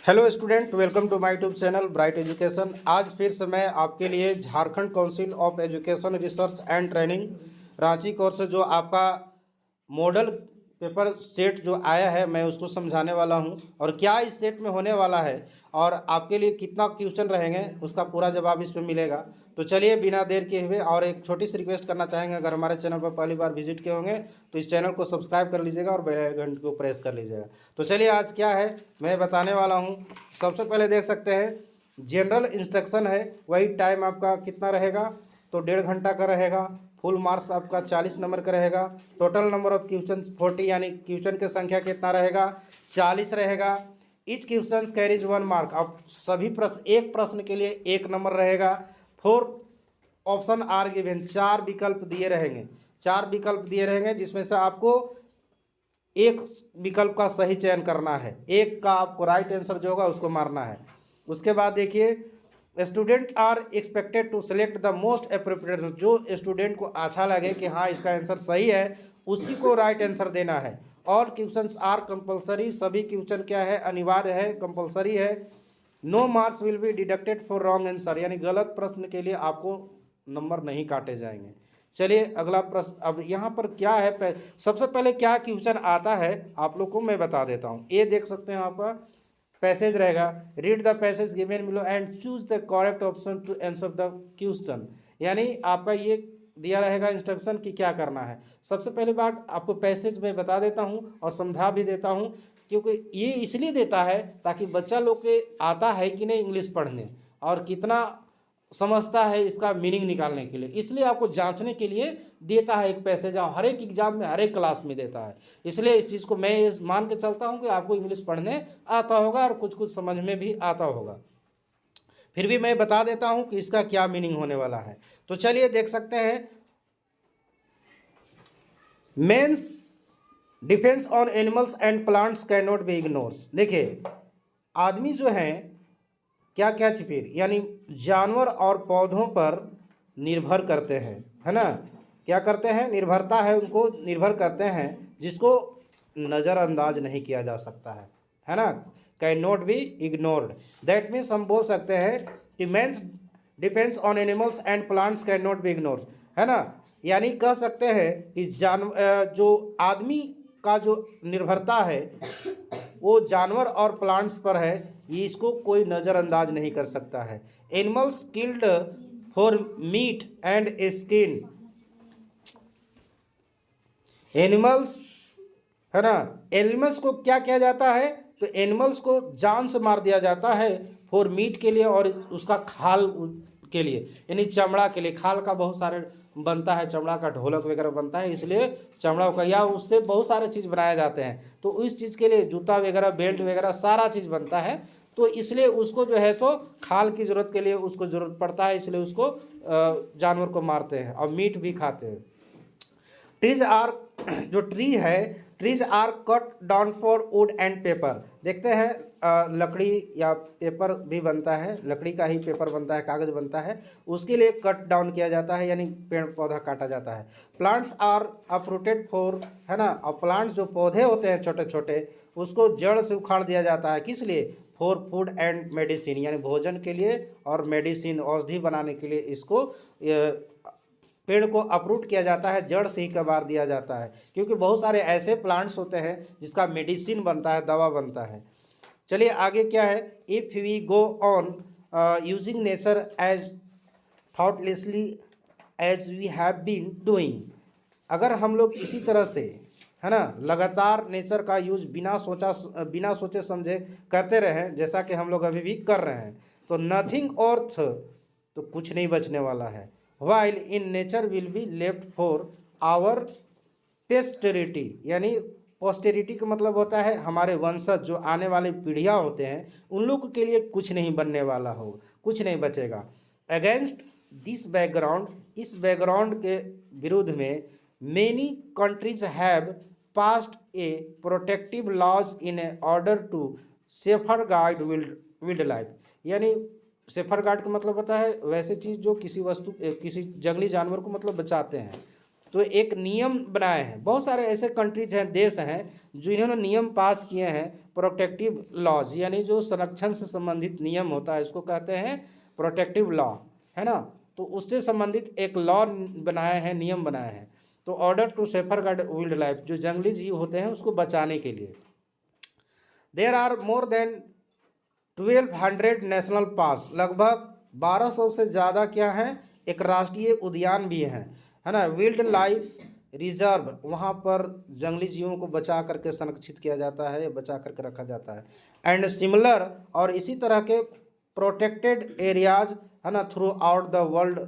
Hello student, welcome to my YouTube channel bright education. आज फिर से मैं आपके लिए Jharkhand council of education research and training Ranchi course जो आपका मॉडल पेपर सेट जो आया है मैं उसको समझाने वाला हूं और क्या इस सेट में होने वाला है और आपके लिए कितना क्वेश्चन रहेंगे उसका पूरा जवाब इसमें मिलेगा। तो चलिए बिना देर किए हुए, और एक छोटी सी रिक्वेस्ट करना चाहेंगे, अगर हमारे चैनल पर पहली बार विजिट किए होंगे तो इस चैनल को सब्सक्राइब कर लीजिएगा और बेल आइकन को प्रेस कर लीजिएगा। तो चलिए आज क्या है मैं बताने वाला हूँ। सबसे पहले देख सकते हैं जनरल इंस्ट्रक्शन है, वही टाइम आपका कितना रहेगा तो 1.5 घंटा का रहेगा। फुल मार्क्स आपका 40 नंबर का रहेगा। टोटल नंबर ऑफ क्वेश्चन 40, यानी क्वेश्चन की संख्या कितना रहेगा 40 रहेगा। Each question carries 1 mark. अब सभी प्रश्न, एक प्रश्न के लिए 1 नंबर रहेगा। 4 ऑप्शन आर गिवन, 4 विकल्प दिए रहेंगे। 4 विकल्प दिए रहेंगे जिसमें से आपको एक विकल्प का सही चयन करना है, एक का आपको राइट आंसर जो होगा उसको मारना है। उसके बाद देखिए student are expected to select the most appropriate, जो स्टूडेंट को अच्छा लगे कि हाँ इसका आंसर सही है उसी को राइट आंसर देना है। ऑल क्वेश्चंस आर कंपलसरी, सभी क्वेश्चन क्या है अनिवार्य है, कंपलसरी है। No marks will be deducted for wrong answer, यानी गलत प्रश्न के लिए आपको नंबर नहीं काटे जाएंगे। चलिए अगला प्रश्न। अब यहाँ पर क्या है, सबसे पहले क्या क्वेश्चन आता है आप लोग को मैं बता देता हूँ। ये देख सकते हैं आपका पैसेज रहेगा, read the passage given below and choose the correct option to answer the question. यानी आपका ये दिया रहेगा इंस्ट्रक्शन कि क्या करना है। सबसे पहली बात आपको पैसेज में बता देता हूँ और समझा भी देता हूँ, क्योंकि ये इसलिए देता है ताकि बच्चा लोग के आता है कि नहीं इंग्लिश पढ़ने और कितना समझता है इसका मीनिंग निकालने के लिए, इसलिए आपको जांचने के लिए देता है एक पैसेज। हर एक एग्जाम में हर एक क्लास में देता है, इसलिए इस चीज़ को मैं मान के चलता हूँ कि आपको इंग्लिश पढ़ने आता होगा और कुछ कुछ समझ में भी आता होगा। फिर भी मैं बता देता हूँ कि इसका क्या मीनिंग होने वाला है। तो चलिए देख सकते हैं, men's defence on animals and plants can not be ignores. देखिए आदमी जो है क्या क्या फिर यानी जानवर और पौधों पर निर्भर करते हैं, है ना। क्या करते हैं, निर्भरता है, उनको निर्भर करते हैं जिसको नज़रअंदाज नहीं किया जा सकता है ना। Can not be ignored, that means हम बोल सकते हैं कि men's depends on animals and plants can not be ignored, है ना। यानी कह सकते हैं कि जो आदमी का जो निर्भरता है वो जानवर और प्लांट्स पर है, ये इसको कोई नज़रअंदाज नहीं कर सकता है। Animals killed for meet and skin, animals, है ना। एनिमल्स को क्या किया जाता है, तो एनिमल्स को जान से मार दिया जाता है फॉर मीट के लिए और उसका खाल के लिए, यानी चमड़ा के लिए। खाल का बहुत सारे बनता है, चमड़ा का ढोलक वगैरह बनता है, इसलिए चमड़ा का या उससे बहुत सारे चीज़ बनाए जाते हैं। तो इस चीज़ के लिए जूता वगैरह, बेल्ट वगैरह सारा चीज़ बनता है, तो इसलिए उसको जो है सो खाल की ज़रूरत के लिए उसको ज़रूरत पड़ता है, इसलिए उसको जानवर को मारते हैं और मीट भी खाते हैं। ट्रीज आर, जो ट्री है, trees are cut down for wood and paper. देखते हैं लकड़ी या पेपर भी बनता है, लकड़ी का ही पेपर बनता है, कागज़ बनता है, उसके लिए कट डाउन किया जाता है, यानी पेड़ पौधा काटा जाता है। प्लांट्स आर अपरूटेड फॉर, है ना। और प्लांट्स जो पौधे होते हैं छोटे छोटे, उसको जड़ से उखाड़ दिया जाता है, किस लिए, फॉर फूड एंड मेडिसिन, यानी भोजन के लिए और मेडिसिन औषधि बनाने के लिए इसको पेड़ को अपरूट किया जाता है, जड़ से ही कबार दिया जाता है, क्योंकि बहुत सारे ऐसे प्लांट्स होते हैं जिसका मेडिसिन बनता है, दवा बनता है। चलिए आगे क्या है, if we go on using nature as thoughtlessly as we have been doing, अगर हम लोग इसी तरह से, है ना, लगातार नेचर का यूज बिना सोचे समझे करते रहें जैसा कि हम लोग अभी भी कर रहे हैं, तो नथिंग अर्थ, तो कुछ नहीं बचने वाला है। While in nature will be left for our posterity, यानी पोस्टेरिटी का मतलब होता है हमारे वंशज, जो आने वाली पीढ़ियाँ होते हैं उन लोग के लिए कुछ नहीं बनने वाला हो, कुछ नहीं बचेगा। अगेंस्ट दिस बैकग्राउंड, इस बैकग्राउंड के विरुद्ध में, many countries have passed a protective laws in order to safeguard wild life, यानी सेफर गार्ड का मतलब होता है वैसे चीज़ जो किसी वस्तु, किसी जंगली जानवर को मतलब बचाते हैं। तो एक नियम बनाए हैं। बहुत सारे ऐसे कंट्रीज हैं, देश हैं, जो इन्होंने नियम पास किए हैं प्रोटेक्टिव लॉज, यानी जो संरक्षण से संबंधित नियम होता है इसको कहते हैं प्रोटेक्टिव लॉ, है ना। तो उससे संबंधित एक लॉ बनाए हैं, नियम बनाए हैं। तो order to safeguard wild life, जो जंगली जीव होते हैं उसको बचाने के लिए। There are more than 1200 national park, लगभग 1200 से ज़्यादा क्या है, एक राष्ट्रीय उद्यान भी है ना। वाइल्ड लाइफ रिजर्व, वहाँ पर जंगली जीवों को बचा करके संरक्षित किया जाता है, बचा करके रखा जाता है। एंड सिमिलर, और इसी तरह के प्रोटेक्टेड एरियाज, है ना, throughout the world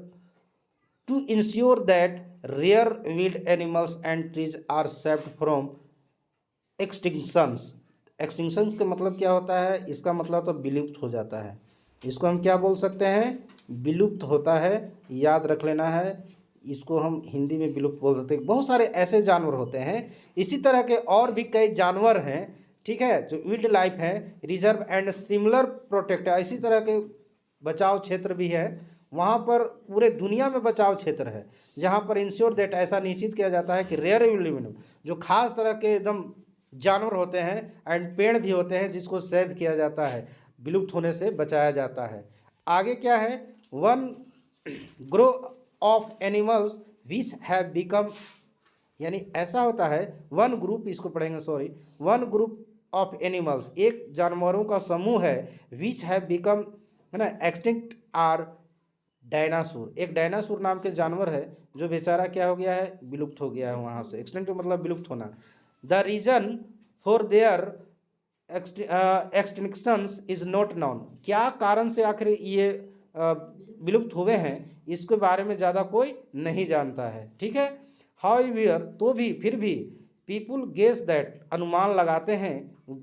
to ensure that rare wild animals and trees are saved from extinctions. Extinctions का मतलब क्या होता है, इसका मतलब तो विलुप्त हो जाता है। इसको हम क्या बोल सकते हैं, विलुप्त होता है, याद रख लेना है। इसको हम हिंदी में विलुप्त बोल सकते हैं। बहुत सारे ऐसे जानवर होते हैं, इसी तरह के और भी कई जानवर हैं, ठीक है, जो वाइल्ड लाइफ है, रिजर्व एंड सिमिलर प्रोटेक्ट, इसी तरह के बचाव क्षेत्र भी है। वहाँ पर पूरे दुनिया में बचाव क्षेत्र है, जहाँ पर इंश्योर दैट, ऐसा निश्चित किया जाता है कि रेयर विल्ड, जो खास तरह के एकदम जानवर होते हैं एंड पेड़ भी होते हैं, जिसको सेव किया जाता है, विलुप्त होने से बचाया जाता है। आगे क्या है, one grow of animals which have become, यानी ऐसा होता है वन ग्रुप, इसको पढ़ेंगे sorry, one group of animals, एक जानवरों का समूह है, विच हैव बिकम, है ना, एक्सटिंक्ट आर डायनासोर, एक डायनासोर नाम के जानवर है जो बेचारा क्या हो गया है, विलुप्त हो गया है। वहाँ से एक्सटिंक्ट मतलब विलुप्त होना। The reason for their extinctions is not known, क्या कारण से आखिर ये विलुप्त हुए हैं, इसके बारे में ज़्यादा कोई नहीं जानता है, ठीक है। हाउएवर, तो भी फिर भी, पीपुल गेस दैट, अनुमान लगाते हैं,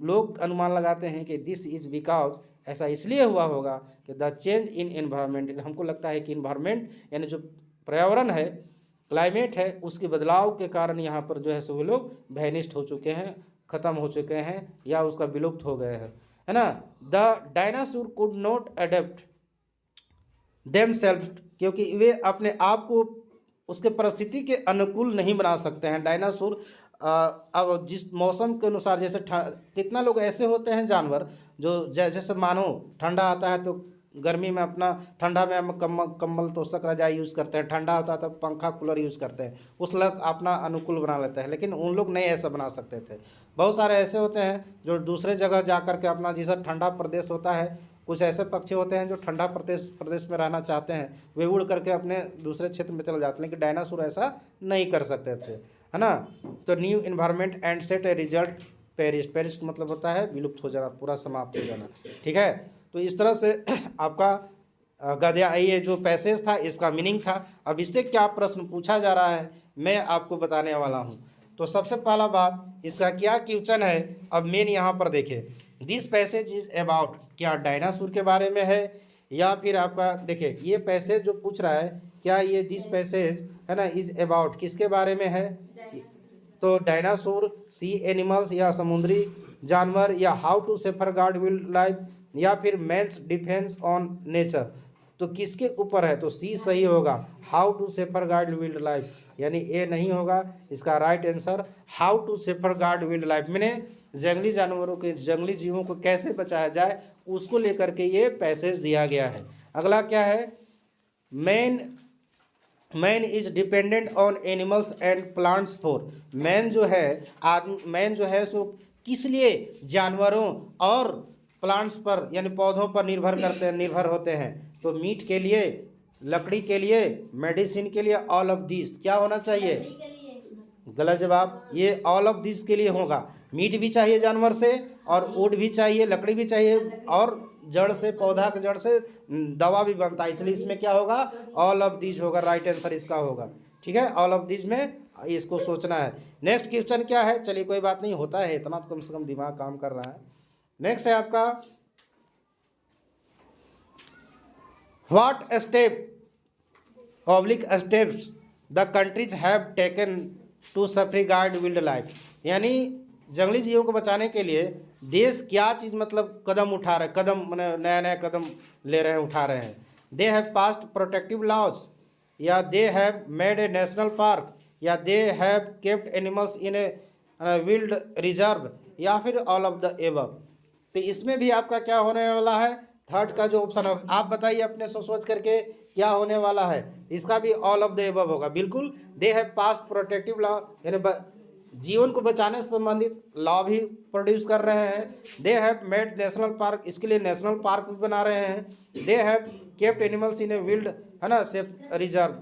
लोग अनुमान लगाते हैं कि दिस इज बिकॉज, ऐसा इसलिए हुआ होगा कि द चेंज इन एनवायरनमेंट, हमको लगता है कि इन्वायरमेंट यानी जो पर्यावरण है, क्लाइमेट है, उसके बदलाव के कारण यहाँ पर जो है सो वो लोग वैनिस्ट हो चुके हैं, ख़त्म हो चुके हैं, या उसका विलुप्त हो गए हैं, है ना। The dinosaur could not adapt themselves, क्योंकि वे अपने आप को उसके परिस्थिति के अनुकूल नहीं बना सकते हैं। डायनासोर अब जिस मौसम के अनुसार, जैसे कितना लोग ऐसे होते हैं जानवर जो जैसे मानो ठंडा आता है तो गर्मी में अपना, ठंडा में हम कम्बल तोशक रजाई यूज़ करते हैं, ठंडा होता है तो पंखा कूलर यूज़ करते हैं, उस लग अपना अनुकूल बना लेते हैं। लेकिन उन लोग नहीं ऐसा बना सकते थे। बहुत सारे ऐसे होते हैं जो दूसरे जगह जा कर के अपना, जैसा ठंडा प्रदेश होता है, कुछ ऐसे पक्षी होते हैं जो ठंडा प्रदेश में रहना चाहते हैं, वे उड़ करके अपने दूसरे क्षेत्र में चले जाते हैं, लेकिन डायनासोर ऐसा नहीं कर सकते थे, है ना। तो new environment and set a result perish, perish का मतलब होता है विलुप्त हो जाना, पूरा समाप्त हो जाना, ठीक है। तो इस तरह से आपका गद्या, ये जो पैसेज था इसका मीनिंग था। अब इससे क्या प्रश्न पूछा जा रहा है मैं आपको बताने वाला हूँ। तो सबसे पहला बात, इसका क्या क्वेश्चन है, अब मेन यहाँ पर देखिए, दिस पैसेज इज अबाउट, क्या डायनासोर के बारे में है, या फिर आपका देखिए ये पैसेज जो पूछ रहा है, क्या ये दिस पैसेज है ना इज अबाउट किसके बारे में है, तो डायनासोर, सी एनिमल्स या समुद्री जानवर, या how to safeguard wild life, या फिर मैन्स डिफेंस ऑन नेचर, तो किसके ऊपर है, तो सी सही होगा, how to safeguard wild life, यानी ए नहीं होगा इसका right answer. How to safeguard wild life मैंने जंगली जानवरों के, जंगली जीवों को कैसे बचाया जाए उसको लेकर के ये पैसेज दिया गया है। अगला क्या है, man is dependent on animals and plants for, man जो है सो किस लिए जानवरों और प्लांट्स पर यानी पौधों पर निर्भर होते हैं, तो मीट के लिए, लकड़ी के लिए, मेडिसिन के लिए, ऑल ऑफ दिस क्या होना चाहिए, गलत जवाब, ये ऑल ऑफ दिस के लिए होगा। मीट भी चाहिए जानवर से, और वुड भी चाहिए, लकड़ी भी चाहिए, और जड़ से, पौधा के जड़ से दवा भी बनता है, इसलिए इसमें क्या होगा, ऑल ऑफ दिस होगा, राइट आंसर इसका होगा, ठीक है। ऑल ऑफ दिस में इसको सोचना है। नेक्स्ट क्वेश्चन क्या है, चलिए कोई बात नहीं, होता है इतना तो कम से कम दिमाग काम कर रहा है। नेक्स्ट है आपका, what steps the countries have taken to safeguard wild life, यानी जंगली जीवों को बचाने के लिए देश क्या चीज़ मतलब कदम उठा रहे, कदम मैंने नया कदम ले रहे हैं, उठा रहे हैं। They have passed protective laws, या they have made a national park, या they have kept animals in a wild reserve, या फिर ऑल ऑफ द एबव। तो इसमें भी आपका क्या होने वाला है, थर्ड का जो ऑप्शन होगा, आप बताइए अपने सोच करके क्या होने वाला है। इसका भी ऑल ऑफ द एबव होगा, बिल्कुल। They have past protective law, यानी जीवन को बचाने से संबंधित लॉ भी प्रोड्यूस कर रहे हैं। They have made national park, इसके लिए नेशनल पार्क भी बना रहे हैं। They have kept animals in a wild, है ना, सेफ रिजर्व,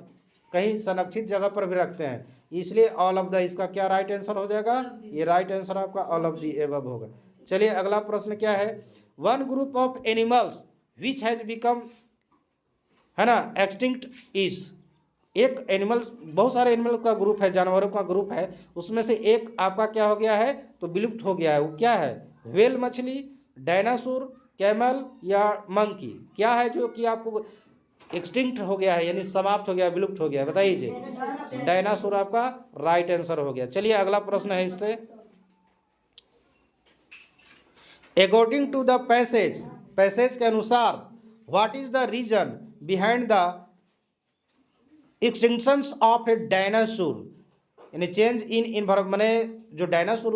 कहीं संरक्षित जगह पर भी रखते हैं, इसलिए ऑल ऑफ द, इसका क्या राइट आंसर हो जाएगा, ये राइट आंसर आपका ऑल ऑफ द एबव होगा। चलिए अगला प्रश्न क्या है, one group of animals which has become, है ना, एक्सटिंक्ट इज, एक एनिमल, बहुत सारे एनिमल का ग्रुप है, जानवरों का ग्रुप है, उसमें से एक आपका क्या हो गया है, तो विलुप्त हो गया है, वो क्या है, व्हेल मछली, डायनासोर, कैमल या मंकी, क्या है जो कि आपको एक्सटिंक्ट हो गया है, यानी समाप्त हो गया, विलुप्त हो गया है, बताइए। डायनासोर आपका राइट आंसर हो गया। चलिए अगला प्रश्न है इससे, according to the passage, passage के अनुसार what is the reason behind the extinctions of a dinosaur, यानी चेंज इन इन्वायरमेंट, माने जो डायनासोर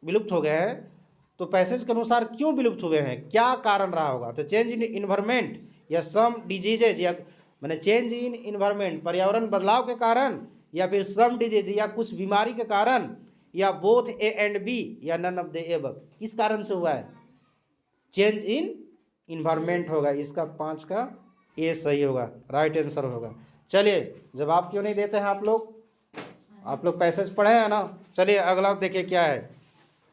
विलुप्त हो गए हैं तो पैसेज के अनुसार क्यों विलुप्त हुए हैं, क्या कारण रहा होगा, तो चेंज इन इन्वायरमेंट या सम डिजीजेज, या माने चेंज इन इन्वायरमेंट पर्यावरण बदलाव के कारण, या फिर सम डिजीज या कुछ बीमारी के कारण, या बोथ ए एंड बी, या नन ऑफ द एबव, किस कारण से हुआ है, चेंज इन इन्वायरमेंट होगा, इसका 5 का ए सही होगा, राइट आंसर होगा। चलिए जवाब क्यों नहीं देते हैं आप लोग पैसेज पढ़े हैं ना। चलिए अगला देखिए क्या है,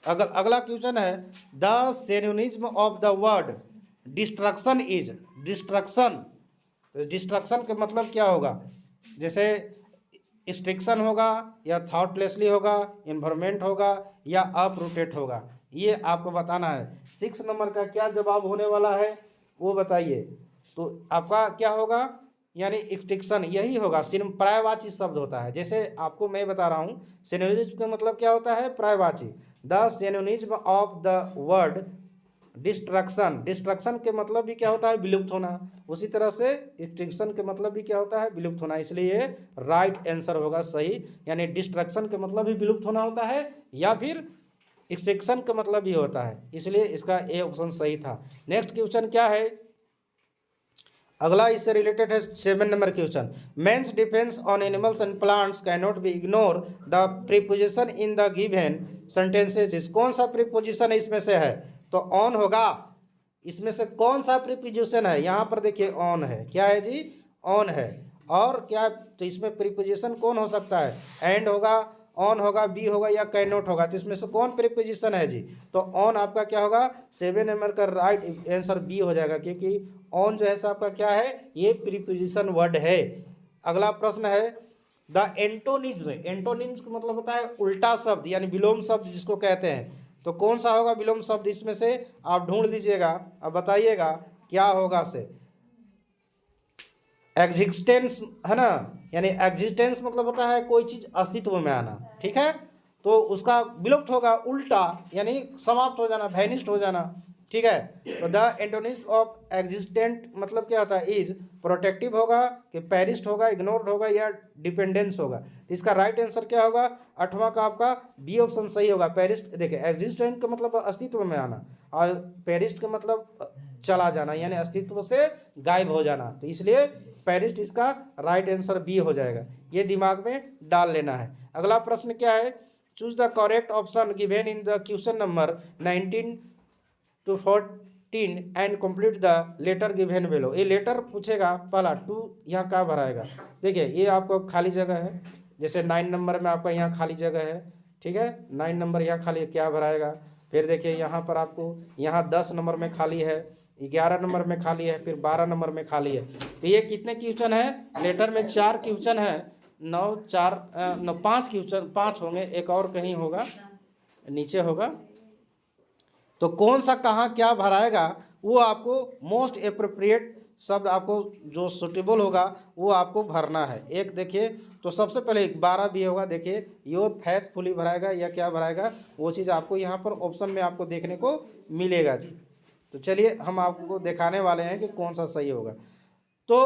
अगला क्वेश्चन है, the synonyms of the word destruction is, destruction, destruction का मतलब क्या होगा, जैसे एक्सटिंक्शन होगा, या थॉटलेसली होगा, इन्वायरमेंट होगा, या अपरूटेड होगा, ये आपको बताना है। 6 नंबर का क्या जवाब होने वाला है वो बताइए। तो आपका क्या होगा, यानी एक्सटिंक्शन यही होगा, पर्यायवाची शब्द होता है, जैसे आपको मैं बता रहा हूँ, सिनोनिज्म का मतलब क्या होता है, पर्यायवाची। The synonyms of the word destruction, destruction के मतलब भी क्या होता है, विलुप्त होना, उसी तरह से एक्सटिंक्शन के मतलब भी क्या होता है, विलुप्त होना, इसलिए ये राइट आंसर होगा सही, यानी डिस्ट्रक्शन के मतलब भी विलुप्त होना होता है, या फिर एक्सटिंक्शन का मतलब भी होता है, इसलिए इसका ए ऑप्शन सही था। नेक्स्ट क्वेश्चन क्या है, अगला इससे रिलेटेड है 7 number question, men's defence on animals and plants can not be ignore the preposition in the given sentences, कौन सा प्रीपोजिशन इसमें से है, तो ऑन होगा, इसमें से कौन सा प्रीपोजिशन है, यहाँ पर देखिए ऑन है, क्या है जी, ऑन है, और क्या, तो इसमें प्रीपोजिशन कौन हो सकता है, एंड होगा, ऑन होगा, बी होगा, या कैन नॉट होगा, तो इसमें से कौन प्रीपोजिशन है जी, तो ऑन आपका क्या होगा, 7 नंबर का राइट आंसर बी हो जाएगा, क्योंकि ऑन जो है आपका क्या है, ये प्रीपोजिशन वर्ड है। अगला प्रश्न है, द एंटोनिम्स, एंटोनिम्स का मतलब होता है उल्टा शब्द, यानी विलोम शब्द जिसको कहते हैं, तो कौन सा होगा विलोम शब्द, इसमें से आप ढूंढ लीजिएगा, अब बताइएगा क्या होगा से, एग्जिस्टेंस, है ना, यानी एग्जिस्टेंस मतलब होता है कोई चीज अस्तित्व में आना, ठीक है, तो उसका विलुप्त होगा उल्टा, यानी समाप्त हो जाना, वैनिश्ड हो जाना, ठीक है। तो द एंटोनिम्स ऑफ एग्जिस्टेंट मतलब क्या होता है, इज प्रोटेक्टिव होगा, कि पेरिस्ट होगा, इग्नोर्ड होगा, या डिपेंडेंस होगा, तो इसका राइट आंसर क्या होगा, 8वां का आपका बी ऑप्शन सही होगा, पेरिस्ट। देखिए एग्जिस्टेंट का मतलब अस्तित्व में आना, और पेरिस्ट का मतलब चला जाना, यानी अस्तित्व से गायब हो जाना, तो इसलिए पेरिस्ट इसका राइट आंसर बी हो जाएगा, ये दिमाग में डाल लेना है। अगला प्रश्न क्या है, choose the correct option given in the question number 19 to 14 and complete the letter given below, ये लेटर पूछेगा पहला, टू यहाँ क्या भराएगा, देखिए ये आपको खाली जगह है, जैसे 9 नंबर में आपका यहाँ खाली जगह है, ठीक है, 9 नंबर यहाँ खाली क्या भराएगा, फिर देखिए यहाँ पर आपको यहाँ 10 नंबर में खाली है, 11 नंबर में खाली है, फिर 12 नंबर में खाली है, तो ये कितने क्वेश्चन है, लेटर में 4 क्वेश्चन है, 5 क्वेश्चन, 5 होंगे, एक और कहीं होगा, नीचे होगा, तो कौन सा कहाँ क्या भराएगा वो आपको मोस्ट एप्रोप्रिएट शब्द आपको जो सुटेबल होगा वो आपको भरना है। एक देखिए, तो सबसे पहले 12 भी होगा, देखिए योर फेथफुली भराएगा या क्या भराएगा, वो चीज़ आपको यहाँ पर ऑप्शन में आपको देखने को मिलेगा जी। तो चलिए हम आपको दिखाने वाले हैं कि कौन सा सही होगा। तो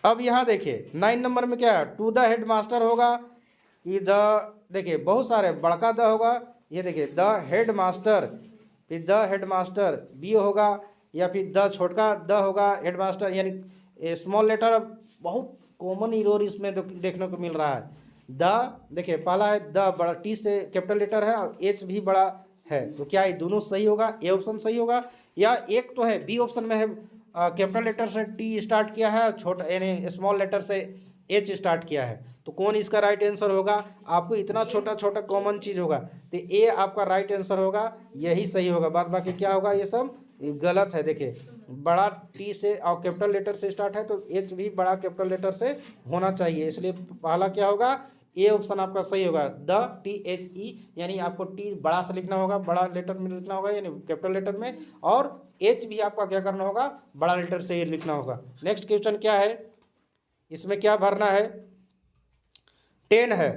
अब यहाँ देखिए 9 नंबर में क्या है, टू द हेड मास्टर होगा कि द, देखिए बहुत सारे बड़का द होगा, ये देखिए द हेड मास्टर, फिर द हेड मास्टर बी होगा, या फिर द छोटका द होगा हेड मास्टर, यानी स्मॉल लेटर। बहुत कॉमन इरोर इसमें देखने को मिल रहा है। द, देखिए पहला है द बड़ा टी से कैपिटल लेटर है और एच भी बड़ा है, तो क्या ये दोनों सही होगा, ए ऑप्शन सही होगा। या एक तो है बी ऑप्शन में है कैपिटल लेटर से टी स्टार्ट किया है, छोटा यानी स्मॉल लेटर से एच स्टार्ट किया है, तो कौन इसका राइट आंसर होगा। आपको इतना छोटा छोटा कॉमन चीज़ होगा तो ए आपका राइट आंसर होगा, यही सही होगा। बाद बाकी क्या होगा ये सब गलत है। देखिए बड़ा टी से और कैपिटल लेटर से स्टार्ट है तो एच भी बड़ा कैपिटल लेटर से होना चाहिए, इसलिए पहला क्या होगा, ए ऑप्शन आपका सही होगा, द टी एच ई, यानी आपको टी बड़ा से लिखना होगा, बड़ा लेटर में लिखना होगा यानी कैपिटल लेटर में, और एच भी आपका क्या करना होगा, बड़ा लेटर से लिखना होगा। नेक्स्ट क्वेश्चन क्या है, इसमें क्या भरना है, 10 है,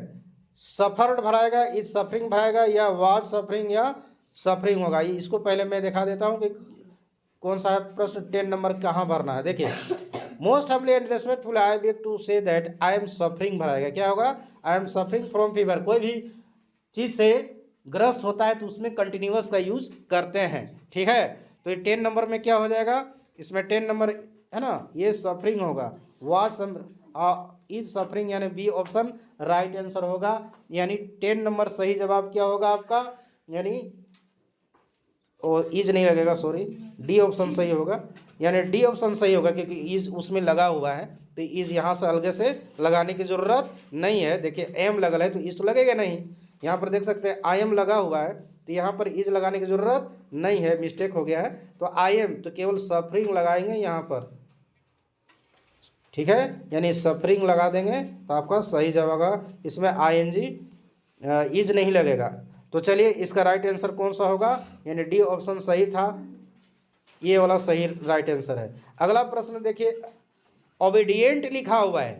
सफर्ड भराएगा, इज सफरिंग भराएगा, या वाज सफरिंग या सफरिंग होगा। ये इसको पहले मैं दिखा देता हूँ कि कौन सा प्रश्न 10 नंबर कहाँ भरना है। देखिए most humbly and respectful I beg to say that I am suffering भराएगा, क्या होगा, I am suffering from fever. कोई भी चीज़ से ग्रस्त होता है तो उसमें कंटिन्यूअस का यूज करते हैं, ठीक है। तो ये 10 नंबर में क्या हो जाएगा, इसमें 10 नंबर है ना, ये सफरिंग होगा, वाज इज सफरिंग, यानी बी ऑप्शन राइट आंसर होगा। यानी 10 नंबर सही जवाब क्या होगा आपका, यानी और इज नहीं लगेगा, सॉरी, डी ऑप्शन सही होगा, यानी डी ऑप्शन सही होगा क्योंकि इज उसमें लगा हुआ है, तो इज यहाँ से अलग से लगाने की ज़रूरत नहीं है। देखिए एम लगल है तो इज तो लगेगा नहीं, यहाँ पर देख सकते हैं आई एम लगा हुआ है तो यहाँ पर इज लगाने की ज़रूरत नहीं है, मिस्टेक हो गया है। तो आई एम तो केवल सफरिंग लगाएंगे यहाँ पर, ठीक है, यानी सफरिंग लगा देंगे तो आपका सही जवाब होगा। इसमें आई एन जी इज नहीं लगेगा। तो चलिए इसका राइट आंसर कौन सा होगा, यानी डी ऑप्शन सही था, ये वाला सही राइट आंसर है। अगला प्रश्न देखिए, ओबीडिएंट लिखा हुआ है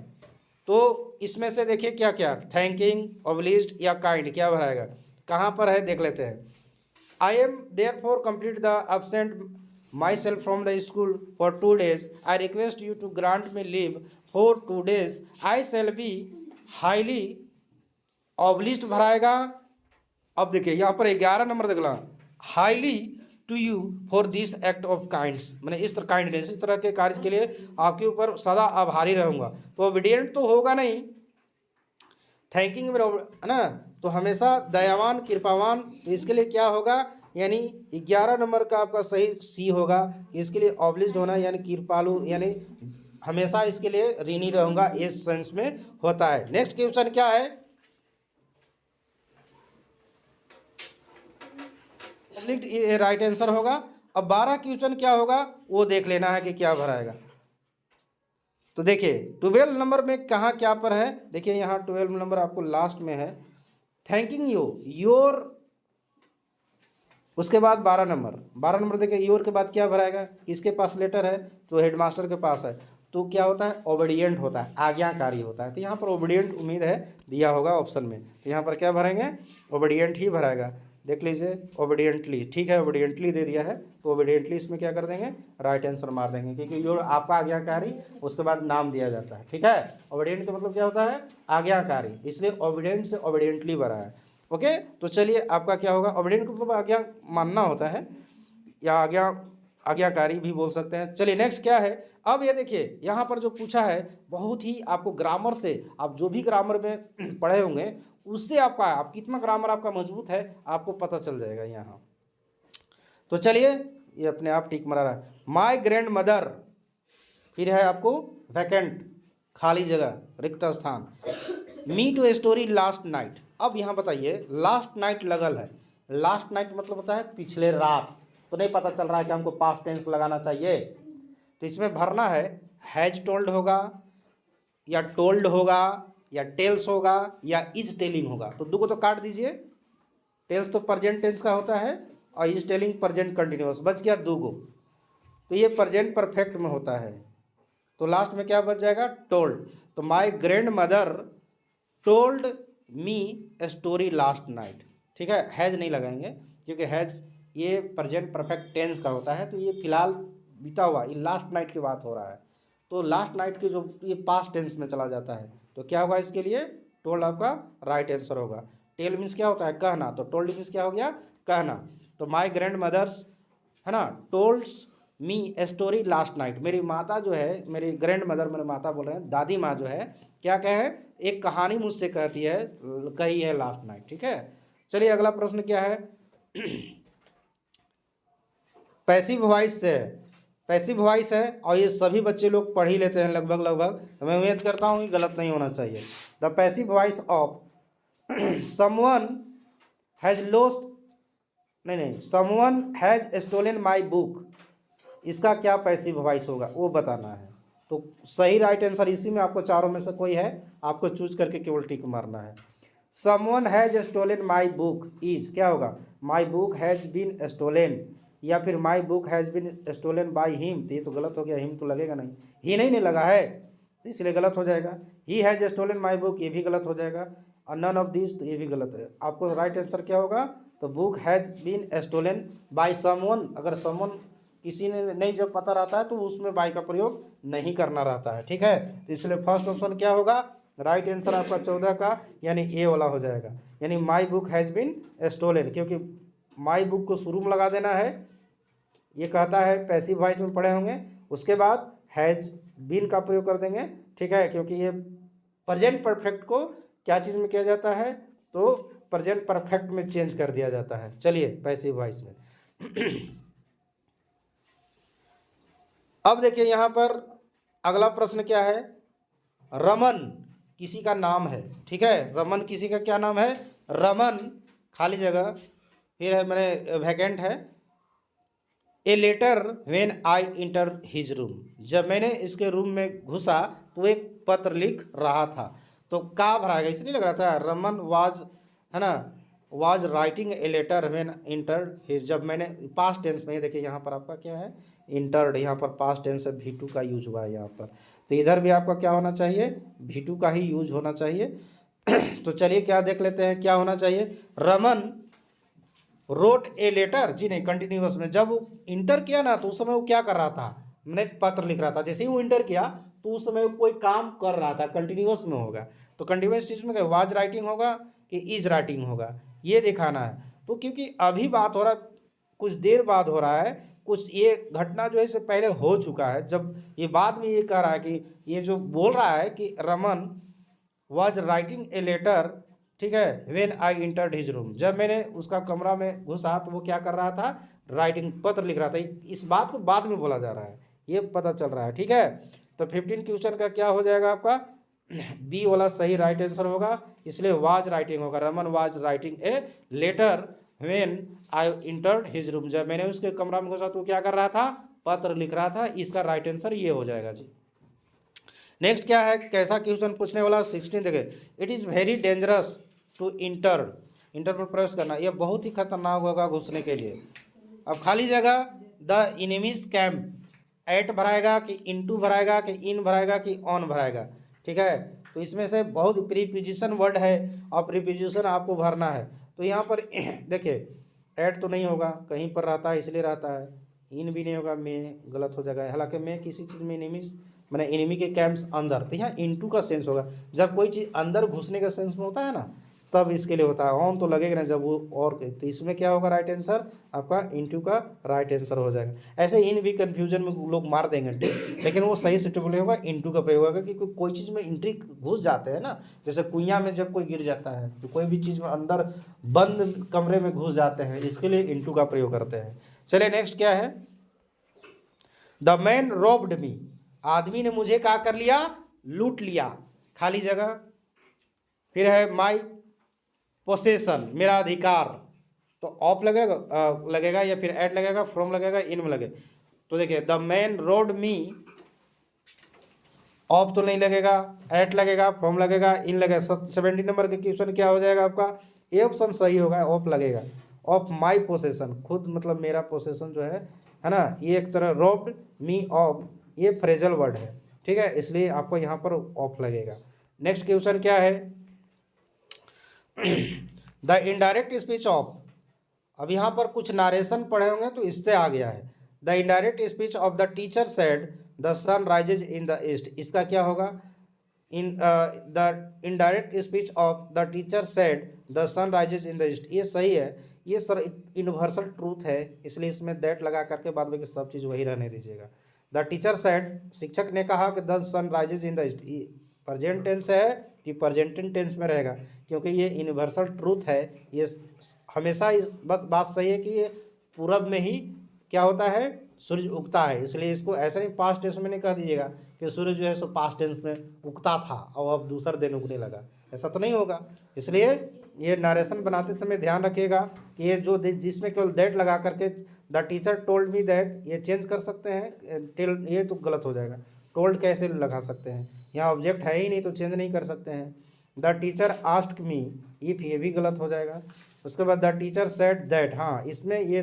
तो इसमें से देखिए क्या क्या, थैंकिंग, ऑब्लिज्ड या काइंड, क्या भराएगा, कहाँ पर है देख लेते हैं। I am there for complete the absent myself from the school for 2 days. I request you to grant me leave for 2 days. I shall be highly obliged भराएगा। अब देखिए यहाँ पर 11 नंबर देख ला, highly to you for this act of kindness, मैंने इस तरह काइंडनेस, इस तरह के कार्य के लिए आपके ऊपर सदा आभारी रहूँगा। तो ओबीडिएंट तो होगा नहीं, थैंकिंग में है ना, तो हमेशा दयावान कृपावान, तो इसके लिए क्या होगा, यानी 11 नंबर का आपका सही सी होगा। इसके लिए ऑब्लिज्ड होना यानी कृपालु, यानी हमेशा इसके लिए ऋणी रहूँगा, इस सेंस में होता है। नेक्स्ट क्वेश्चन क्या है, राइट आंसर होगा। अब 12 क्वेश्चन क्या होगा वो देख लेना है कि क्या भराएगा। तो देखिए 12 नंबर में कहाँ क्या पर है, देखिए यहाँ 12 नंबर आपको लास्ट में है, थैंकिंग यू योर, उसके बाद 12 नंबर देखिए योर के बाद क्या भराएगा, किसके पास लेटर है, तो हेडमास्टर के पास है, तो क्या होता है, ओबीडिएंट होता है, आज्ञाकारी होता है। तो यहाँ पर ओबीडिएंट उम्मीद है दिया होगा ऑप्शन में, तो यहाँ पर क्या भरेंगे, ओबीडिएंट ही भराएगा। देख लीजिए ओबीडिएंटली, ठीक है, ओबीडिएंटली दे दिया है तो ओबीडिएंटली इसमें क्या कर देंगे, राइट आंसर मार देंगे, क्योंकि जो आपका आज्ञाकारी उसके बाद नाम दिया जाता है, ठीक है। ओबीडिएंट का मतलब क्या होता है, आज्ञाकारी, इसलिए ओबीडिएंट से ओबीडिएंटली भरा है। ओके, तो चलिए आपका क्या होगा, ओबीडिएंट का मतलब आज्ञा मानना होता है या आज्ञाकारी भी बोल सकते हैं। चलिए नेक्स्ट क्या है, अब ये देखिए यहाँ पर जो पूछा है बहुत ही आपको ग्रामर से, आप जो भी ग्रामर में पढ़े होंगे उससे आपका, आप कितना ग्रामर आपका मजबूत है आपको पता चल जाएगा यहाँ। तो चलिए ये अपने आप टिक मरा रहा है, माई ग्रैंड मदर, फिर है आपको वैकेंट, खाली जगह, रिक्त स्थान, me to a story last night. अब यहाँ बताइए लास्ट नाइट लगल है, लास्ट नाइट मतलब होता है पिछले रात, तो नहीं पता चल रहा है कि हमको पास्ट टेंस लगाना चाहिए, तो इसमें भरना है हैज टोल्ड होगा या टोल्ड होगा या टेल्स होगा या इज टेलिंग होगा। तो दो को तो काट दीजिए, टेल्स तो प्रेजेंट टेंस का होता है और इज टेलिंग प्रेजेंट कंटिन्यूअस, बच गया दो गो, तो ये प्रेजेंट परफेक्ट में होता है, तो लास्ट में क्या बच जाएगा, टोल्ड। तो my grand mother told me A story last night, ठीक है, हैज नहीं लगाएंगे क्योंकि हैज ये प्रेजेंट परफेक्ट टेंस का होता है, तो ये फिलहाल बीता हुआ, ये लास्ट नाइट की बात हो रहा है, तो लास्ट नाइट की जो ये पास्ट टेंस में चला जाता है, तो क्या होगा इसके लिए, टोल्ड आपका राइट आंसर होगा। टेल मीन्स क्या होता है, कहना, तो टोल्ड मीन्स क्या हो गया, कहना। तो माई ग्रैंड मदर्स, है ना, टोल्ड्स मी ए स्टोरी लास्ट नाइट, मेरी माता जो है, मेरी ग्रैंड मदर, मेरे माता बोल रहे हैं, दादी माँ जो है क्या कहे, एक कहानी मुझसे कहती है, कही है लास्ट नाइट। ठीक है, चलिए अगला प्रश्न क्या है। पैसिव वॉइस से, पैसिव वॉइस है और ये सभी बच्चे लोग पढ़ ही लेते हैं लगभग, तो मैं उम्मीद करता हूँ कि गलत नहीं होना चाहिए। The passive voice of someone has lost, नहीं, someone has stolen my book, इसका क्या पैसिव वॉइस होगा वो बताना है। तो सही राइट आंसर इसी में आपको चारों में से कोई है, आपको चूज करके केवल टिक मारना है। Someone has stolen my book is क्या होगा, my book has been stolen, या फिर my book has been stolen by him, तो ये तो गलत हो गया, हिम तो लगेगा नहीं, ही नहीं लगा है इसलिए गलत हो जाएगा। He has stolen my book, ये भी गलत हो जाएगा, और नन ऑफ दिस, तो ये भी गलत है। आपको राइट आंसर क्या होगा, तो book has been stolen by someone, अगर समवन किसी ने नहीं जब पता रहता है तो उसमें बाई का प्रयोग नहीं करना रहता है। ठीक है, तो इसलिए फर्स्ट ऑप्शन क्या होगा, राइट आंसर आपका 14 का यानी ए वाला हो जाएगा, यानी my book has been stolen, क्योंकि माई बुक को शुरू में लगा देना है, ये कहता है पैसिव वॉइस में पढ़े होंगे, उसके बाद हैज बीन का प्रयोग कर देंगे। ठीक है, क्योंकि ये प्रेजेंट परफेक्ट को क्या चीज़ में किया जाता है, तो प्रेजेंट परफेक्ट में चेंज कर दिया जाता है। चलिए पैसिव वॉइस में अब देखिए यहाँ पर अगला प्रश्न क्या है, रमन किसी का नाम है। ठीक है, रमन किसी का क्या नाम है, रमन खाली जगह, फिर है मैंने वैकेंट है, a letter when I inter his room, जब मैंने इसके रूम में घुसा तो एक पत्र लिख रहा था, तो का भराएगा, इसलिए लग रहा था रमन वाज, है ना, was writing a letter when entered his, जब मैंने पास्ट टेंस में, देखिए यहाँ पर आपका क्या है, इंटर्ड, यहाँ पर पास्ट टेंस है, V2 का यूज हुआ है यहाँ पर, तो इधर भी आपका क्या होना चाहिए, V2 का ही यूज होना चाहिए। तो चलिए क्या देख लेते हैं क्या होना चाहिए, रमन रोट ए लेटर, जी नहीं, कंटिन्यूअस में जब वो इंटर किया ना तो उस समय वो क्या कर रहा था, मैंने पत्र लिख रहा था, जैसे ही वो इंटर किया तो उस समय वो कोई काम कर रहा था, कंटिन्यूअस में होगा, तो कंटिन्यूअस चीज में क्या, वाज राइटिंग होगा कि इज राइटिंग होगा, ये दिखाना है। तो क्योंकि अभी बात हो रहा है, कुछ देर बाद हो रहा है, कुछ ये घटना जो है इससे पहले हो चुका है, जब ये बाद में ये कह रहा है कि ये जो बोल रहा है कि Raman was writing a letter, ठीक है, when I entered his room, जब मैंने उसका कमरा में घुसा तो वो क्या कर रहा था, राइटिंग, पत्र लिख रहा था, इस बात को बाद में बोला जा रहा है, ये पता चल रहा है। ठीक है, तो 15 क्वेश्चन का क्या हो जाएगा आपका, बी वाला सही राइट आंसर होगा, इसलिए वाज राइटिंग होगा, Raman was writing a letter when I entered his room, जब मैंने उसके कमरा में घुसा तो क्या कर रहा था, पत्र लिख रहा था, इसका राइट आंसर ये हो जाएगा जी। नेक्स्ट क्या है, कैसा क्वेश्चन पूछने वाला, 16 देखिए, it is very dangerous to enter में प्रवेश करना, यह बहुत ही खतरनाक होगा घुसने के लिए। अब खाली जगह द इनेमीज कैंप, एट भराएगा कि इनटू भराएगा कि इन भराएगा कि ऑन भराएगा। ठीक है, तो इसमें से बहुत प्रीपोजिशन वर्ड है और प्रीपोजिशन आपको भरना है, तो यहाँ पर देखिए एट तो नहीं होगा, कहीं पर रहता है इसलिए रहता है, इन भी नहीं होगा, में गलत हो जाएगा, हालांकि में किसी चीज़ में इनेमीज मैंने इनेमी के कैंप्स अंदर, तो यहाँ इनटू का सेंस होगा, जब कोई चीज़ अंदर घुसने का सेंस में होता है ना तब इसके लिए होता है, ऑन तो लगेगा ना जब वो और, तो इसमें क्या होगा राइट आंसर आपका इनटू का राइट आंसर हो जाएगा। ऐसे इन भी कंफ्यूजन में लोग मार देंगे, लेकिन वो सही सुटेबल होगा इनटू का प्रयोग होगा, क्योंकि कोई चीज़ में एंट्री घुस जाते हैं ना, जैसे कुइयाँ में जब कोई गिर जाता है तो कोई भी चीज़ में अंदर बंद कमरे में घुस जाते हैं, इसके लिए इनटू का प्रयोग करते हैं। चलिए नेक्स्ट क्या है, द मैन रॉब्ड मी, आदमी ने मुझे क्या कर लिया, लूट लिया, खाली जगह, फिर है माई पोसेशन, मेरा अधिकार, तो ऑफ लगेगा या फिर एट लगेगा, फ्रॉम लगेगा, इन में लगेगा, तो देखिए the main road me, of तो नहीं लगेगा, एट लगेगा, फ्रॉम लगेगा, इन लगेगा। 70 नंबर के क्वेश्चन क्या हो जाएगा आपका, ए ऑप्शन सही होगा, ऑफ लगेगा, ऑफ माई पोसेशन, खुद मतलब मेरा पोसेशन जो है ना, ये एक तरह रोब्ड मी ऑफ, ये फ्रेजल वर्ड है। ठीक है, इसलिए आपको यहाँ पर ऑफ लगेगा। नेक्स्ट क्वेश्चन क्या है, द इनडायरेक्ट स्पीच ऑफ, अब यहाँ पर कुछ नारेशन पढ़े होंगे तो इससे आ गया है, the indirect speech of the teacher said the sun rises in the east, इसका क्या होगा? In the indirect speech of the teacher said the sun rises in the east, ये सही है, ये सर यूनिवर्सल ट्रूथ है, इसलिए इसमें दैट लगा करके बाद में सब चीज़ वही रहने दीजिएगा। द टीचर सेड, शिक्षक ने कहा कि the sun rises in the east, present tense है कि प्रेजेंट टेंस में रहेगा, क्योंकि ये यूनिवर्सल ट्रूथ है, ये हमेशा इस बात सही है कि ये पूरब में ही क्या होता है, सूरज उगता है, इसलिए इसको ऐसा नहीं पास्ट टेंस में नहीं कह दीजिएगा कि सूरज जो है सो पास्ट टेंस में उगता था और अब दूसरा दिन उगने लगा, ऐसा तो नहीं होगा। इसलिए ये नरेशन बनाते समय ध्यान रखिएगा कि ये जो जिसमें केवल दैट लगा करके the teacher told me that, ये चेंज कर सकते हैं, टिल ये तो गलत हो जाएगा, टोल्ड कैसे लगा सकते हैं, यहाँ ऑब्जेक्ट है ही नहीं तो चेंज नहीं कर सकते हैं। The teacher asked me if, ये भी गलत हो जाएगा। उसके बाद द टीचर सेड दैट, हाँ इसमें ये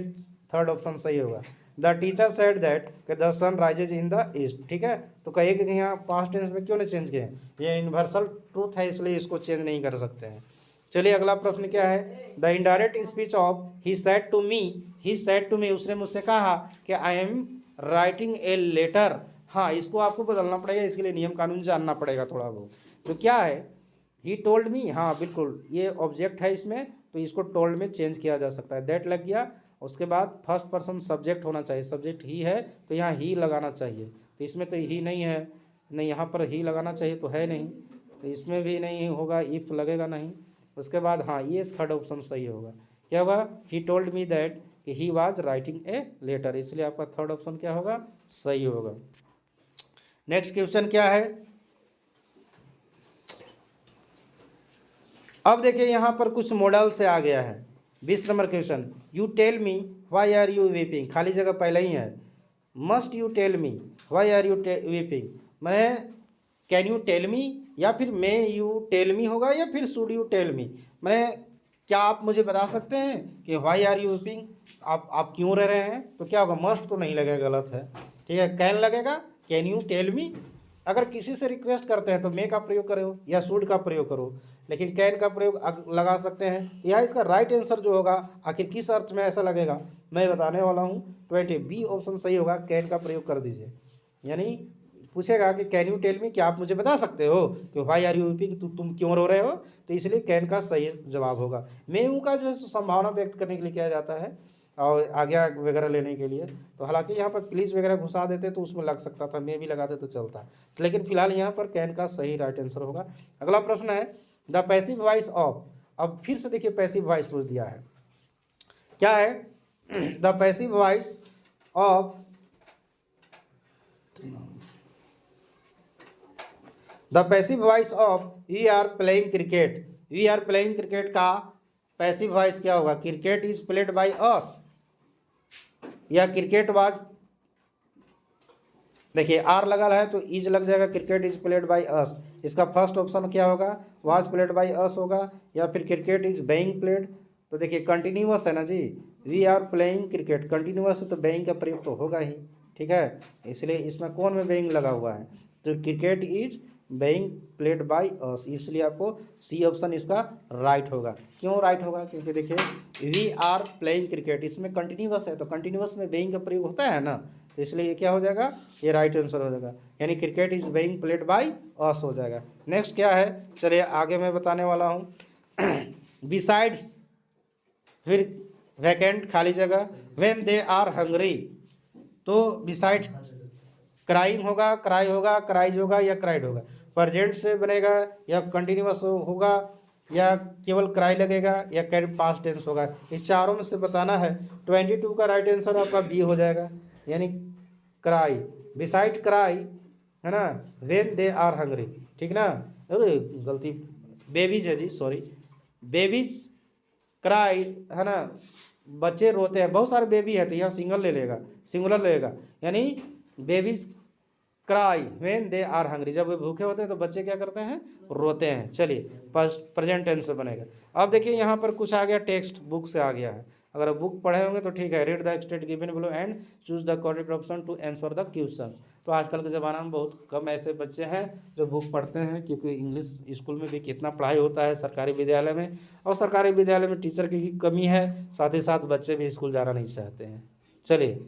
थर्ड ऑप्शन सही होगा। द टीचर सेड दैट कि the sun rises in the east, ठीक है, तो कहिए कि यहाँ पास्ट टेंस में क्यों नहीं चेंज किए, ये यूनिवर्सल ट्रूथ है इसलिए इसको चेंज नहीं कर सकते हैं। चलिए अगला प्रश्न क्या है, the indirect speech of he said to me, he said to me, उसने मुझसे कहा कि I am writing a letter, हाँ इसको आपको बदलना पड़ेगा, इसके लिए नियम कानून जानना पड़ेगा थोड़ा बहुत। तो क्या है, ही टोल्ड मी, हाँ बिल्कुल ये ऑब्जेक्ट है इसमें, तो इसको टोल्ड में चेंज किया जा सकता है, दैट लग गया। उसके बाद फर्स्ट पर्सन सब्जेक्ट होना चाहिए, सब्जेक्ट ही है तो यहाँ ही लगाना चाहिए, तो इसमें तो ही नहीं है, नहीं यहाँ पर ही लगाना चाहिए तो है नहीं, तो इसमें भी नहीं होगा, इफ लगेगा नहीं। उसके बाद हाँ ये थर्ड ऑप्शन सही होगा, क्या होगा, ही टोल्ड मी दैट कि he was writing a letter, इसलिए आपका थर्ड ऑप्शन क्या होगा, सही होगा। नेक्स्ट क्वेश्चन क्या है, अब देखिए यहाँ पर कुछ मॉडल से आ गया है। 20 number question, you tell me why are you weeping, खाली जगह पहले ही है, must you tell me why are you weeping, मैंने कैन यू टेल मी या फिर मे यू टेल मी होगा या फिर शुड यू टेल मी, मैंने क्या आप मुझे बता सकते हैं कि व्हाई आर यू वीपिंग, आप क्यों रह रहे हैं, तो क्या होगा, मस्ट तो नहीं लगेगा, गलत है, ठीक है, कैन लगेगा, कैन यू टेल मी। अगर किसी से रिक्वेस्ट करते हैं तो मे का प्रयोग करो या शुड का प्रयोग करो, लेकिन कैन का प्रयोग लगा सकते हैं। यह इसका राइट आंसर जो होगा, आखिर किस अर्थ में ऐसा लगेगा मैं बताने वाला हूँ, 20 बी ऑप्शन सही होगा, कैन का प्रयोग कर दीजिए। यानी पूछेगा कि कैन यू टेल मी, क्या आप मुझे बता सकते हो कि व्हाई आर यू वीपिंग, तुम क्यों रो रहे हो, तो इसलिए कैन का सही जवाब होगा। मे का जो है संभावना व्यक्त करने के लिए किया जाता है और आज्ञा वगैरह लेने के लिए, तो हालांकि यहाँ पर प्लीज़ वगैरह घुसा देते तो उसमें लग सकता था, मे भी लगाते तो चलता, लेकिन फिलहाल यहाँ पर कैन का सही राइट आंसर होगा। अगला प्रश्न है द पैसिव वॉइस ऑफ, अब फिर से देखिए पैसिव वॉइस पूछ दिया है, क्या है, the passive voice of, the passive voice of we are playing cricket, we are playing cricket का पैसिव वॉइस क्या होगा, cricket is played by us या क्रिकेट वाज, देखिए आर लगा है तो इज लग जाएगा, क्रिकेट इज प्लेड बाय अस, इसका फर्स्ट ऑप्शन क्या होगा, वाज प्लेड बाय अस होगा, या फिर क्रिकेट इज बेइंग प्लेड, तो देखिए कंटिन्यूअस है ना जी, we are playing cricket continuous है तो बेइंग का प्रयोग तो होगा ही, ठीक है, इसलिए इसमें कौन में बेइंग लगा हुआ है, तो cricket is being played by अस, इसलिए आपको सी ऑप्शन इसका राइट होगा। क्यों राइट होगा, क्योंकि देखिए वी आर प्लेइंग क्रिकेट, इसमें कंटिन्यूअस है तो कंटिन्यूअस में बेइंग का प्रयोग होता है ना, तो इसलिए ये क्या हो जाएगा, ये राइट आंसर हो जाएगा, यानी cricket is being played by अस हो जाएगा। नेक्स्ट क्या है, चलिए आगे मैं बताने वाला हूँ, बिसाइड्स, फिर वैकेंट खाली जगह, व्हेन दे आर हंग्री, तो बिसाइड्स क्राइंग होगा, क्राई होगा, क्राइज होगा या क्राइड होगा, प्रेजेंट से बनेगा या कंटिन्यूअस होगा या केवल क्राई लगेगा या कैन पास्ट टेंस होगा, इस चारों में से बताना है। 22 का राइट आंसर आपका बी हो जाएगा, यानी क्राई, बिसाइड क्राई है ना, व्हेन दे आर हंग्री, ठीक ना, अरे गलती, बेबीज है जी, सॉरी, बेबीज क्राई है ना, बच्चे रोते हैं, बहुत सारे बेबी है तो यहाँ सिंगल ले लेगा, सिंगुलर लेगा, यानी babies cry when they are hungry, जब वे भूखे होते हैं तो बच्चे क्या करते हैं, रोते हैं। चलिए प्रेजेंट टेंस से बनेगा। अब देखिए यहाँ पर कुछ आ गया, टेक्स्ट बुक से आ गया है, अगर बुक पढ़े होंगे तो ठीक है, read the state given below and choose the correct option to answer the question. तो आजकल के ज़माना में बहुत कम ऐसे बच्चे हैं जो बुक पढ़ते हैं, क्योंकि इंग्लिश स्कूल में भी कितना पढ़ाई होता है सरकारी विद्यालय में, और सरकारी विद्यालय में टीचर की कमी है, साथ ही साथ बच्चे भी स्कूल जाना नहीं चाहते हैं। चलिए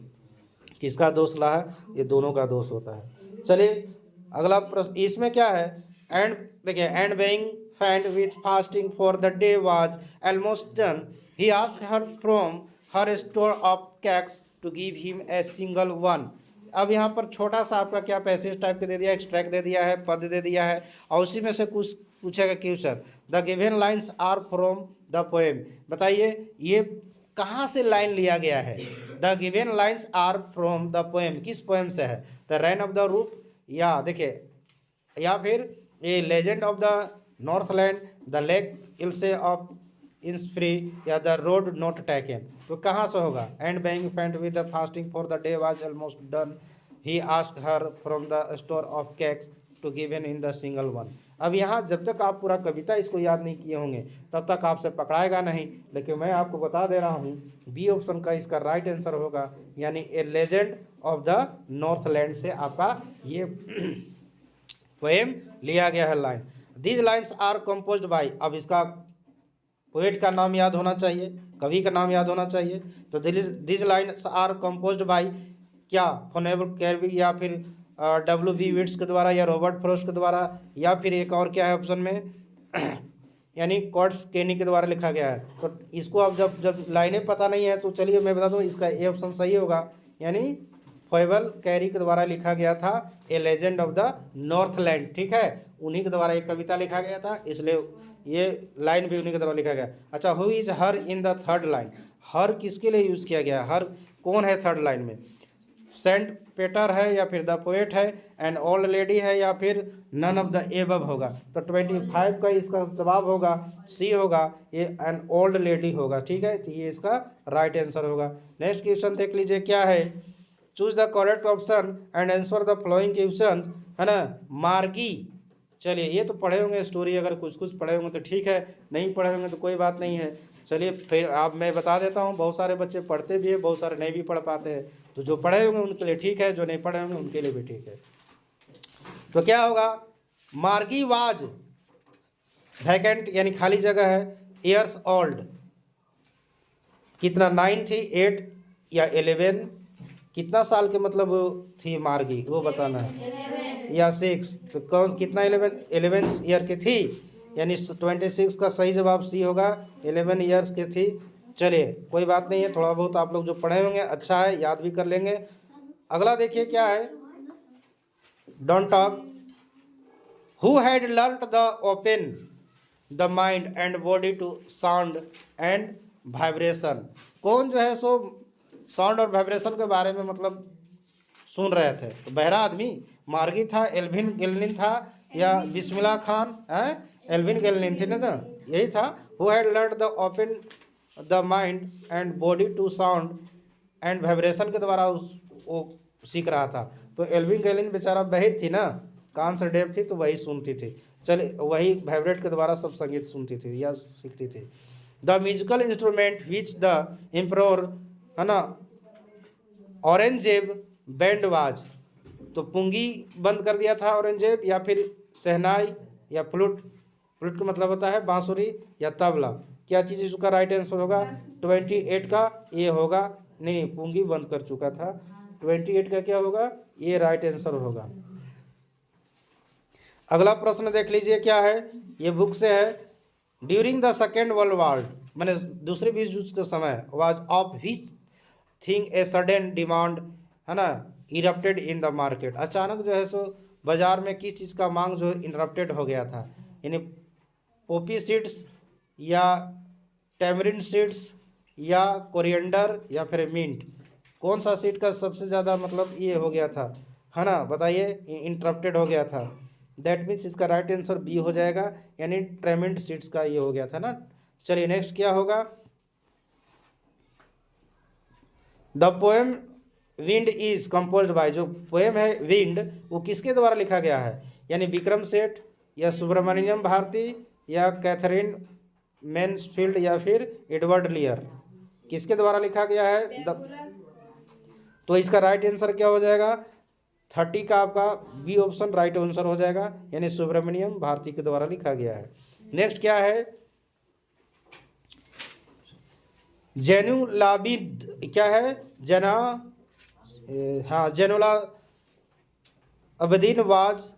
किसका दोष रहा है, ये दोनों का दोष होता है। चलिए अगला प्रश्न, इसमें क्या है, एंड देखिए, and being faint with fasting for the day was almost done, he asked her from her store of cakes to give him a single one। अब यहाँ पर छोटा सा आपका क्या पैसेज टाइप के दे दिया, एक्सट्रैक्ट दे दिया है, पद दे दिया है, और उसी में से कुछ पूछेगा question. The given lines are from the poem, बताइए ये कहाँ से लाइन लिया गया है। The given lines are from the poem, किस पोएम से है, द रेन ऑफ द रूप, या देखिए, या फिर a legend of the northland, the lake इल्से ऑफ इंस्फ्री, या द रोड नॉट टेकन। तो कहाँ से होगा, and being faint with the fasting for the day was almost done, he asked her from the store of cakes to given in the single one. अब यहाँ जब तक आप पूरा कविता इसको याद नहीं किए होंगे तब तक आपसे पकड़ाएगा नहीं, लेकिन मैं आपको बता दे रहा हूँ बी ऑप्शन का इसका राइट आंसर होगा, यानी a legend of the northland से आपका ये पोएम लिया गया है line. These lines are composed by, अब इसका पोएट का नाम याद होना चाहिए, कवि का नाम याद होना चाहिए। तो these lines are composed by क्या, फोनेबल कैरवी, या फिर W.B. विट्स के द्वारा, या रॉबर्ट फ्रॉस्ट के द्वारा, या फिर एक और क्या है ऑप्शन में यानी कॉट्स केनी के द्वारा लिखा गया है। तो इसको अब जब लाइनें पता नहीं है तो चलिए मैं बता दूं, इसका ए ऑप्शन सही होगा, यानी फोएबल कैरी के द्वारा लिखा गया था ए लेजेंड ऑफ द नॉर्थलैंड, ठीक है, उन्हीं के द्वारा एक कविता लिखा गया था, इसलिए ये लाइन भी उन्हीं के द्वारा लिखा गया। अच्छा, who is her in the third line, her किसके लिए यूज किया गया, हर कौन है थर्ड लाइन में, सेंट पेटर है, या फिर द पोएट है, एन ओल्ड लेडी है, या फिर नन ऑफ द एबव होगा। तो 25 का इसका जवाब होगा सी होगा, ये एन ओल्ड लेडी होगा, ठीक है, तो ये इसका राइट आंसर होगा। नेक्स्ट क्वेश्चन देख लीजिए क्या है, choose the correct option and answer the following question, है ना। मार्गी, चलिए ये तो पढ़े होंगे स्टोरी, अगर कुछ कुछ पढ़े होंगे तो ठीक है, नहीं पढ़े होंगे तो कोई बात नहीं है। चलिए फिर आप मैं बता देता हूँ, बहुत सारे बच्चे पढ़ते भी हैं, बहुत सारे नहीं भी पढ़ पाते हैं, तो जो पढ़े होंगे उनके लिए ठीक है, जो नहीं पढ़े होंगे उनके लिए भी ठीक है। तो क्या होगा, मार्गी वाज वैकेंट, यानी खाली जगह है, ईयर्स ओल्ड, कितना 9 थी, 8 या 11, कितना साल के मतलब थी मार्गी वो बताना है, या 6, तो कौन कितना 11 ईयर की थी, यानी 26 का सही जवाब सी होगा, 11 ईयर्स की थी। चलिए कोई बात नहीं है, थोड़ा बहुत आप लोग जो पढ़े होंगे अच्छा है, याद भी कर लेंगे। अगला देखिए क्या है, don't talk, who had learned the open the mind and body to sound and vibration, कौन जो है सो साउंड और वाइब्रेशन के बारे में मतलब सुन रहे थे, तो बहरा आदमी मार्गी था, एल्विन गेलनिन था, या बिस्मिल्लाह खान है, एल्विन गेलनिन थी ना, तो यही था। Who had learned the open the mind and body to sound and vibration के द्वारा वो सीख रहा था, तो एल्विन गेलिन बेचारा बहिर थी ना, कान से डेफ थी, तो वही सुनती थी, चलिए वही वाइब्रेट के द्वारा सब संगीत सुनती थी या सीखती थी। The musical instrument which the emperor, है ना, औरंगजेब बैंड वाज, तो पुंगी बंद कर दिया था औरंगजेब, या फिर शहनाई, या फ्लूट, फ्लूट का मतलब होता है बांसुरी, या तबला, क्या चीज़ इसका राइट आंसर होगा, 28 का ये होगा, नहीं पुंगी बंद कर चुका था, 28 का क्या होगा, ये राइट आंसर होगा। अगला प्रश्न देख लीजिए क्या है, ये बुक से है, during the second world war, मैंने दूसरे विश्व युद्ध के समय, was of which thing a sudden demand, है ना, इरप्टेड इन द मार्केट, अचानक जो है सो बाजार में किस चीज़ का मांग जो इंटरप्टेड हो गया था, यानी पोपी सीड्स, या टैमरिन सीड्स, या कोरिएंडर, या फिर मिंट, कौन सा सीड का सबसे ज़्यादा मतलब ये हो गया था, है ना, बताइए, इंटरप्टेड हो गया था। दैट मीन्स इसका राइट आंसर बी हो जाएगा, यानी ट्रेमेंट सीड्स का ये हो गया था ना। चलिए नेक्स्ट क्या होगा, the poem wind is composed bye, जो पोएम है विंड वो किसके द्वारा लिखा गया है, यानी विक्रम सेठ, या सुब्रमण्यम भारती, या कैथरीन मैन्सफील्ड, या फिर एडवर्ड लियर, किसके द्वारा लिखा गया है तो इसका राइट आंसर क्या हो जाएगा, 30 का आपका बी ऑप्शन राइट आंसर हो जाएगा, यानी सुब्रमण्यम भारती के द्वारा लिखा गया है। नेक्स्ट क्या है, जेनुलाबिद, क्या है, जना, हाँ जेनुला अबदीन वाज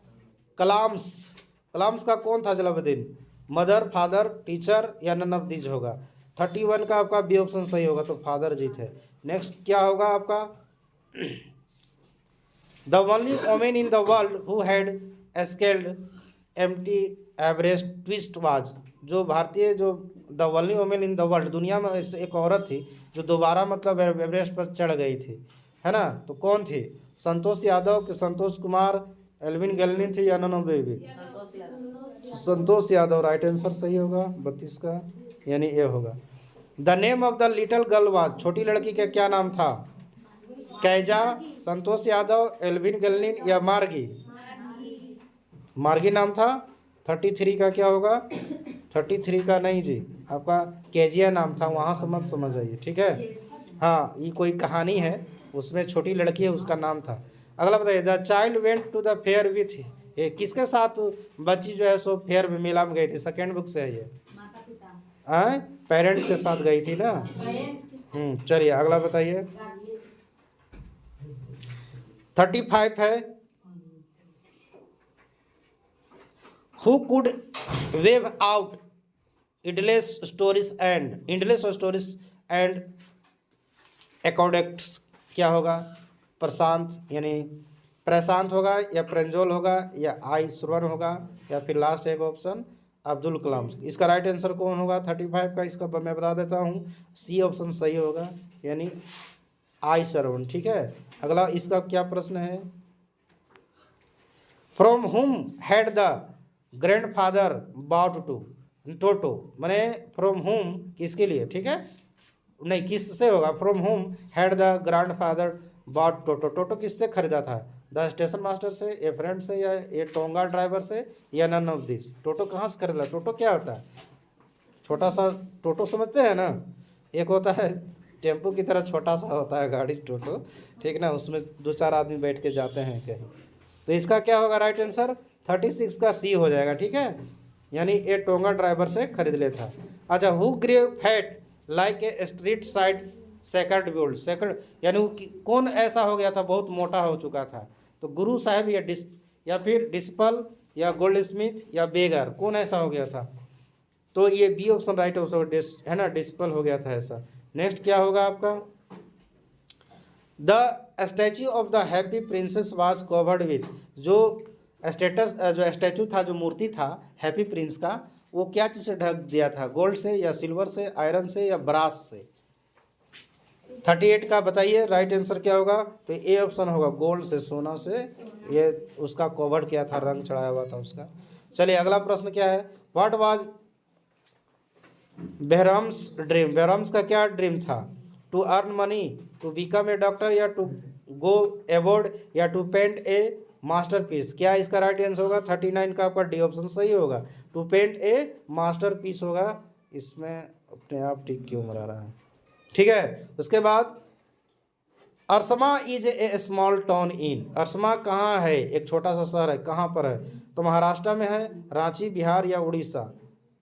कलाम्स, कलाम्स का कौन था जलालुद्दीन? मदर, फादर, टीचर या नन ऑफ दीज होगा? 31 का आपका बी ऑप्शन सही होगा, तो फादर जी थे। नेक्स्ट क्या होगा आपका? The only women in the world who had scaled empty Everest twist was, जो भारतीय जो the only women in the world, दुनिया में एक औरत थी जो दोबारा मतलब एवरेस्ट पर चढ़ गई थी, है ना? तो कौन थी? संतोष यादव कि संतोष कुमार, एल्विन गैलनी थी या नन ऑफ बेबी? संतोष यादव राइट आंसर सही होगा 32 का, यानी ए होगा। The name of the little girl was, छोटी लड़की का क्या नाम था? कैजा, संतोष यादव, एल्विन गैलनी या मार्गी? मार्गी नाम था। 33 का क्या होगा? 33 का नहीं जी, आपका केजिया नाम था, वहाँ से मत समझ आइए, ठीक है? हाँ, ये कोई कहानी है, उसमें छोटी लड़की है, उसका नाम था। अगला बताइए, the child went to the fair with, ये किसके साथ बच्ची जो है सो फेयर में मेला में गई थी? सेकेंड बुक से है ये। पेरेंट्स के साथ गई थी ना। चलिए अगला बताइए। 35 है, who could wave out endless stories and aqueducts, क्या होगा? प्रशांत यानी प्रशांत होगा या प्रंजोल होगा या आई श्रवण होगा या फिर लास्ट एक ऑप्शन अब्दुल कलाम। इसका राइट आंसर कौन होगा 35 का? इसका मैं बता देता हूँ, सी ऑप्शन सही होगा, यानी आई श्रवण, ठीक है। अगला इसका क्या प्रश्न है? From whom had the grandfather bought to Toto, माने फ्रॉम हुम किसके लिए, ठीक है? नहीं, किससे होगा? From whom had the grandfather bot टोटो, टोटो किससे खरीदा था? द स्टेशन मास्टर से, ए फ्रेंड से, या ये टोंगा ड्राइवर से, या नन ऑफ दिस? टोटो कहाँ से खरीदा? टोटो क्या होता है? छोटा सा टोटो समझते हैं ना, एक होता है टेम्पो की तरह छोटा सा होता है गाड़ी टोटो, ठीक ना, उसमें 2-4 आदमी बैठ के जाते हैं कहीं। तो इसका क्या होगा राइट आंसर? 36 का सी हो जाएगा, ठीक है, यानी ये टोंगा ड्राइवर से खरीद लेता। अच्छा, who grave fat like a street side second build, second यानी कौन ऐसा हो गया था बहुत मोटा हो चुका था? तो गुरु साहब या फिर डिस्पल या गोल्ड स्मिथ या बेगर, कौन ऐसा हो गया था? तो ये बी ऑप्शन राइट ऑप्शन है ना, डिस्पल हो गया था ऐसा। नेक्स्ट क्या होगा आपका? The statue of the happy princess was covered with, जो स्टैचू था, जो मूर्ति था हैप्पी प्रिंस का, वो क्या चीज़ से ढक दिया था? गोल्ड से या सिल्वर से, आयरन से या ब्रास से? 38 का बताइए राइट आंसर क्या होगा? तो ए ऑप्शन होगा, गोल्ड से, सोना से ये उसका कवर किया था, रंग चढ़ाया हुआ था उसका। चलिए अगला प्रश्न क्या है? What was Behram's dream, Behram's का क्या ड्रीम था? To earn money, to become a doctor, या टू गो अबॉर्ड, या टू पेंट ए मास्टरपीस? क्या इसका राइट आंसर होगा? 39 का आपका डी ऑप्शन सही होगा, टू पेंट ए मास्टरपीस होगा। इसमें अपने आप ठीक क्यों मरा रहा है, ठीक है। उसके बाद Ersama is a small town in, Ersama कहाँ है? एक छोटा सा शहर है, कहाँ पर है? तो महाराष्ट्र में है, रांची, बिहार या उड़ीसा?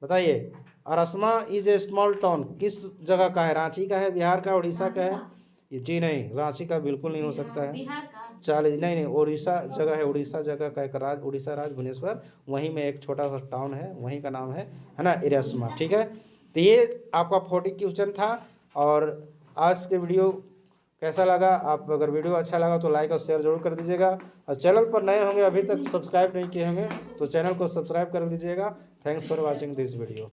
बताइए, अरसमा इज ए स्मॉल टाउन किस जगह का है? रांची का है, बिहार का, उड़ीसा का है? जी नहीं, रांची का बिल्कुल नहीं हो सकता है। चलिए नहीं, उड़ीसा जगह है, उड़ीसा जगह का एक राज्य, उड़ीसा राज्य भुवनेश्वर, वहीं में एक छोटा सा टाउन है, वहीं का नाम है ना, इरसमा, ठीक है। तो ये आपका 40 क्वेश्चन था। और आज के वीडियो कैसा लगा? आप अगर वीडियो अच्छा लगा तो लाइक और शेयर जरूर कर दीजिएगा, और चैनल पर नए होंगे, अभी तक सब्सक्राइब नहीं किए होंगे तो चैनल को सब्सक्राइब कर दीजिएगा। Thanks for watching this video.